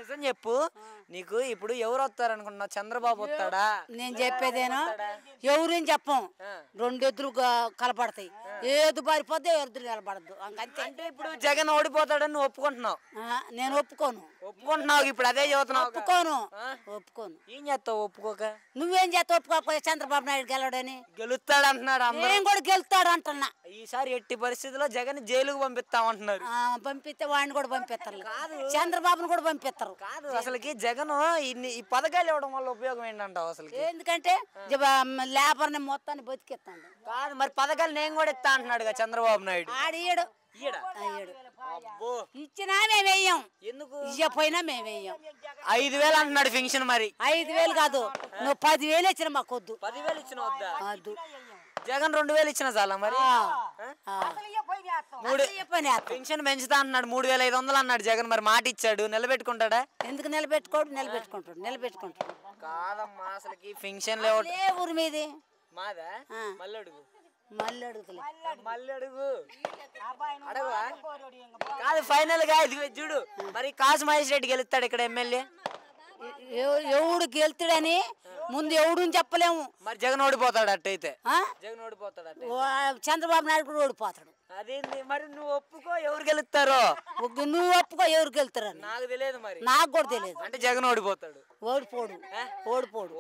నిజం చెప్పు, నీకు ఇప్పుడు ఎవరు వస్తారు అనుకున్నావు? చంద్రబాబు వస్తాడా? నేను చెప్పేదేనా, ఎవరేం చెప్పం. రెండు ఎద్దులు కలపడతాయి, ఏది పారిపోతే ఎద్దులు నిలబడద్దు అంతే. అంటే ఇప్పుడు జగన్ ఓడిపోతాడని నువ్వు ఒప్పుకుంటున్నావు? నేను ఒప్పుకోను. ఒప్పుకుంటున్నావు? ఇప్పుడు అదే చదువుతున్నావు. ఒప్పుకోను. ఏం చేస్తావు ఒప్పుకోక? నువ్వేం చేస్తావు ఒప్పుకోకపోతే? చంద్రబాబు నాయుడు గెలవడని. గెలుస్తాడు అంటున్నాడు. నేను కూడా గెలుస్తాడు అంటున్నా. ఈసారి ఎట్టి పరిస్థితుల్లో జగన్ జైలుకు పంపిస్తామంటున్నారు. పంపిస్తే వాడిని కూడా పంపిస్తారు, చంద్రబాబును కూడా పంపిస్తారు. కాదు, అసలుకి జగన్ ఈ పథకాలు ఇవ్వడం వల్ల ఉపయోగం ఏంటంటావు? అసలు ఎందుకంటే లేబర్ని మొత్తాన్ని బతికిస్తాడు. కాదు, మరి పథకాలు నేను కూడా ఇస్తా అంటున్నాడు చంద్రబాబు నాయుడు. ఆడియడు ఇచ్చినా మేము వేయం. ఎందుకు ఇవ్వపోయినా మేము వేయం. 5,000 అంటున్నాడు పెన్షన్. మరి 5,000 కాదు, నువ్వు 10,000 ఇచ్చిన మాకు వద్దు. 10,000 ఇచ్చిన వద్దు. జగన్ 2,000 ఇచ్చిన చాలా. మరి పెన్షన్ పెంచుతా అంటున్నాడు, 3,500 అన్నాడు జగన్. మరి మాట ఇచ్చాడు, నిలబెట్టుకుంటాడా? ఎందుకు నిలబెట్టుకోడు? నిలబెట్టుకుంటాడు. కాదమ్మా, అసలుకి పెన్షన్ ఊరి మీది మాదా? మళ్ళీ అడుగు. కాదు, ఫైనల్ గా ఇది చూడు, మరి కాసు మహేష్ రెడ్డి గెలుస్తాడు ఇక్కడ ఎమ్మెల్యే. ఎవడు గెలుతాడని ముందు ఎవడు చెప్పలేము. మరి జగన్ ఓడిపోతాడు అట్టయితే? జగన్ ఓడిపోతాడు, చంద్రబాబు నాయుడు కూడా ఓడిపోతాడు. అదేంది మరి? నువ్వు ఒప్పుకో, ఎవరు గెలుస్తారో నువ్వు ఒప్పుకో, ఎవరు గెలుతారని నాకు తెలియదు. మరి నాకు కూడా తెలియదు. అంటే జగన్ ఓడిపోతాడు? ఓడిపోడు.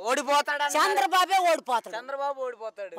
ఓడిపోతాడు. చంద్రబాబే ఓడిపోతాడు. చంద్రబాబు ఓడిపోతాడు.